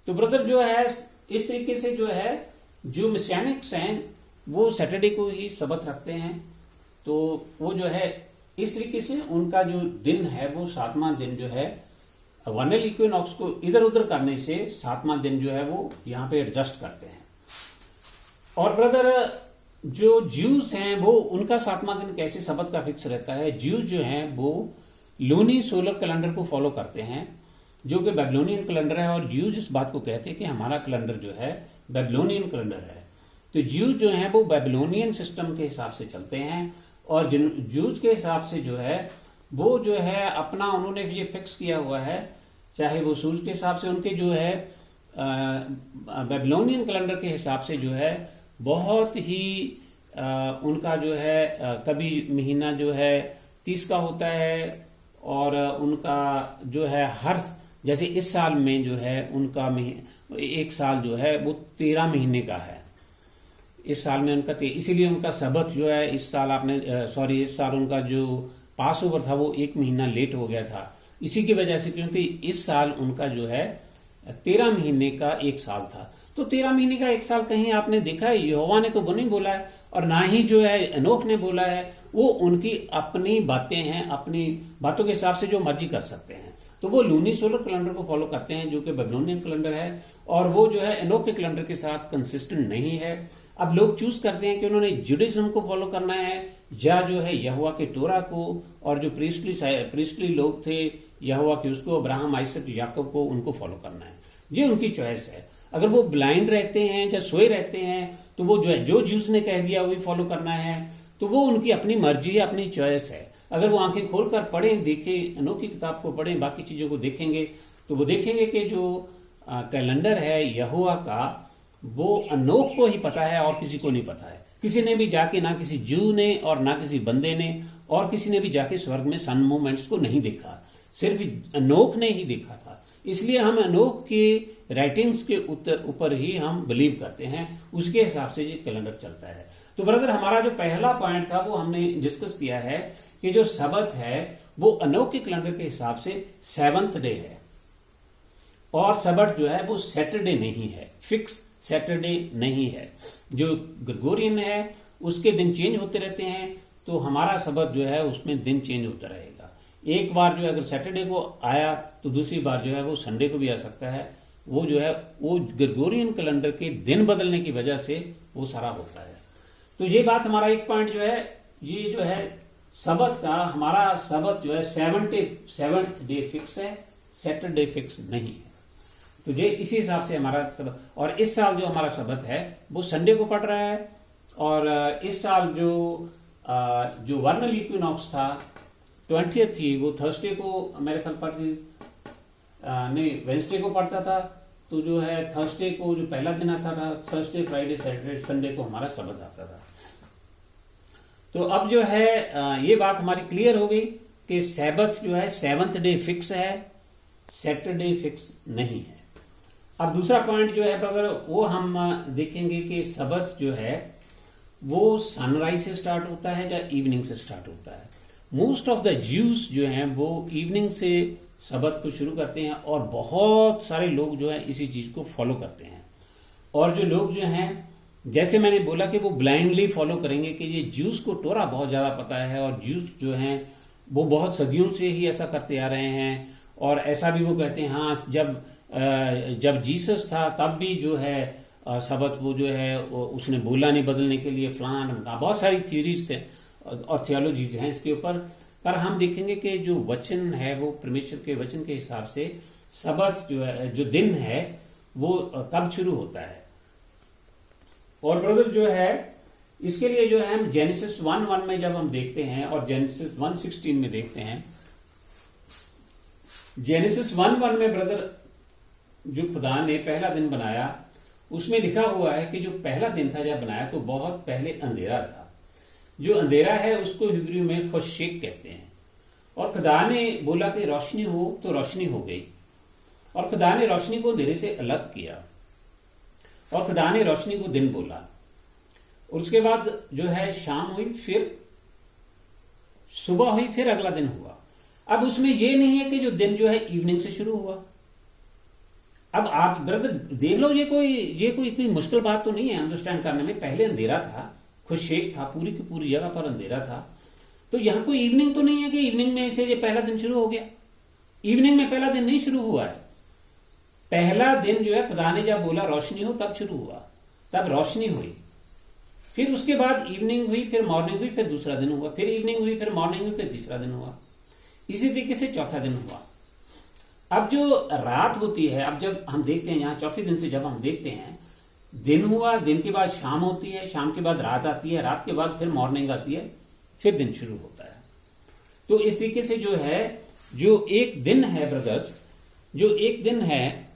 तो ब्रदर जो है इस तरीके से जो है जो मिसियानिक्स हैं वो सैटरडे को ही सबत रखते हैं। तो वो जो है इस तरीके से उनका जो दिन है वो 7वां दिन जो है वर्नल इक्विनॉक्स को इधर उधर करने से 7वां दिन जो है वो यहाँ पे एडजस्ट करते हैं। और ब्रदर जो ज्यूज हैं वो उनका 7वां दिन कैसे सबत का फिक्स रहता है। ज्यूज जो हैं वो लूनी सोलर कैलेंडर को फॉलो करते हैं जो कि बेबीलोनियन कैलेंडर है। और ज्यूज इस बात को कहते हैं कि हमारा कैलेंडर जो है बेबीलोनियन कैलेंडर है। तो ज्यूज जो है वो बेबीलोनियन सिस्टम के हिसाब से चलते हैं। और ज्यूज के हिसाब से जो है वो जो है अपना उन्होंने ये फिक्स किया हुआ है, चाहे वो सूरज के हिसाब से उनके जो है बेबीलोनियन कैलेंडर के हिसाब से जो है बहुत ही उनका जो है कभी महीना जो है 30 का होता है। और उनका जो है हर जैसे इस साल में जो है उनका एक साल जो है वो 13 महीने का है। इस साल में उनका इसीलिए उनका सबत जो है इस साल इस साल उनका जो पास ओवर था वो 1 महीना लेट हो गया था इसी की वजह से, क्योंकि इस साल उनका जो है 13 महीने का एक साल था। तो 13 महीने का एक साल कहीं आपने देखा है? यहोवा ने तो वो नहीं बोला है और ना ही जो है एनोख ने बोला है। वो उनकी अपनी बातें हैं, अपनी बातों के हिसाब से जो मर्जी कर सकते हैं। तो वो लूनी सोलर कैलेंडर को फॉलो करते हैं जो कि बेबीलोनियन कैलेंडर है और वो जो है एनोख के कैलेंडर के साथ कंसिस्टेंट नहीं है। अब लोग चूज करते हैं कि उन्होंने जुडाइज्म को फॉलो करना है या जो है यहोवा के तोरा को, और जो प्रीस्टली लोग थे यहोवा के उसको अब्राहम आइसक याकूब को उनको फॉलो करना है। ये उनकी चॉइस है। अगर वो ब्लाइंड रहते हैं या सोए रहते हैं तो वो जो है जो ज्यूज ने कह दिया वही फॉलो करना है। तो वो उनकी अपनी मर्जी है, अपनी चॉइस है। अगर वो आंखें खोलकर पढ़ें, देखें, अनोखी किताब को पढ़ें, बाकी चीजों को देखेंगे तो वो देखेंगे कि जो कैलेंडर है यहोवा का वो अनोख को ही पता है और किसी को नहीं पता है। किसी ने भी जाके, ना किसी जू ने और ना किसी बंदे ने और किसी ने भी जाके स्वर्ग में सन मूवमेंट्स को नहीं देखा, सिर्फ अनोख ने ही देखा था। इसलिए हम अनोख के राइटिंग्स के ऊपर ही हम बिलीव करते हैं, उसके हिसाब से ये कैलेंडर चलता है। तो ब्रदर हमारा जो पहला पॉइंट था वो हमने डिस्कस किया है कि जो सबत है वो अनोख के कैलेंडर के हिसाब से 7th डे है और सबत जो है वो सैटरडे नहीं है, फिक्स सैटरडे नहीं है। जो ग्रेगोरियन है उसके दिन चेंज होते रहते हैं, तो हमारा सबत जो है उसमें दिन चेंज होता रहेगा। एक बार जो है अगर सैटरडे को आया तो दूसरी बार जो है वो संडे को भी आ सकता है। वो जो है वो ग्रेगोरियन कैलेंडर के दिन बदलने की वजह से वो सारा होता है। तो ये बात हमारा एक पॉइंट जो है, ये जो है सबत का, हमारा सबत जो है 7th डे फिक्स है, सैटरडे फिक्स नहीं है। तो ये इसी हिसाब से हमारा सबत, और इस साल जो हमारा सबत है वो संडे को पड़ रहा है। और इस साल जो वर्नल इक्विनॉक्स था 20th थी वो थर्सडे को मेरे ख्याल पर नहीं वेंसडे को पड़ता था। तो जो है थर्सडे को जो पहला दिन आता था, थर्सडे फ्राइडे सैटरडे संडे को हमारा सबत आता था। तो अब जो है ये बात हमारी क्लियर हो गई कि सैबत जो है 7th डे फिक्स है, सैटरडे फिक्स नहीं है। अब दूसरा पॉइंट जो है ब्रदर वो हम देखेंगे कि सबत जो है वो सनराइज से स्टार्ट होता है या इवनिंग से स्टार्ट होता है। मोस्ट ऑफ द ज्यूज जो हैं वो इवनिंग से सबत को शुरू करते हैं और बहुत सारे लोग जो है इसी चीज को फॉलो करते हैं। और जो लोग जो हैं, जैसे मैंने बोला कि वो ब्लाइंडली फॉलो करेंगे कि ये ज्यूज को तोरा बहुत ज्यादा पता है और ज्यूज जो हैं वो बहुत सदियों से ही ऐसा करते आ रहे हैं। और ऐसा भी वो कहते हैं हाँ जब जीसस था तब भी जो है सबत वो जो है उसने बोला नहीं बदलने के लिए, फलान बहुत सारी थ्योरीज थे और थियोलॉजीज हैं इसके ऊपर। पर हम देखेंगे कि जो वचन है वो परमेश्वर के वचन के हिसाब से सबत जो है, जो दिन है वो कब शुरू होता है। और ब्रदर जो है इसके लिए जो है हम जेनेसिस 1:1 में जब हम देखते हैं और जेनेसिस 1:16 में देखते हैं, जेनेसिस 1:1 में ब्रदर जो खुदा ने पहला दिन बनाया उसमें लिखा हुआ है कि जो पहला दिन था जब बनाया तो बहुत पहले अंधेरा था। जो अंधेरा है उसको हिब्रू में खुशेक कहते हैं। और खुदा ने बोला कि रोशनी हो तो रोशनी हो गई। और खुदा ने रोशनी को अंधेरे से अलग किया और खुदा ने रोशनी को दिन बोला। और उसके बाद जो है शाम हुई, फिर सुबह हुई, फिर अगला दिन हुआ। अब उसमें यह नहीं है कि जो दिन जो है इवनिंग से शुरू हुआ, अब आप ब्रदर देख लो, ये कोई इतनी मुश्किल बात तो नहीं है अंडरस्टैंड करने में। पहले अंधेरा था, खुशेक था, पूरी की पूरी जगह पर अंधेरा था। तो यहां कोई इवनिंग तो नहीं है कि इवनिंग में से ये पहला दिन शुरू हो गया। इवनिंग में पहला दिन नहीं शुरू हुआ है। पहला दिन जो है खुदा ने जब बोला रोशनी हो तब शुरू हुआ, तब रोशनी हुई। फिर उसके बाद इवनिंग हुई, फिर मॉर्निंग हुई, फिर दूसरा दिन हुआ, फिर इवनिंग हुई, फिर मॉर्निंग हुई, फिर तीसरा दिन हुआ। इसी तरीके से चौथा दिन हुआ। अब जो रात होती है, अब जब हम देखते हैं यहां चौथे दिन से जब हम देखते हैं, दिन हुआ, दिन के बाद शाम होती है, शाम के बाद रात आती है, रात के बाद फिर मॉर्निंग आती है, फिर दिन शुरू होता है। तो इस तरीके से जो है, जो एक दिन है ब्रदर्स, जो एक दिन है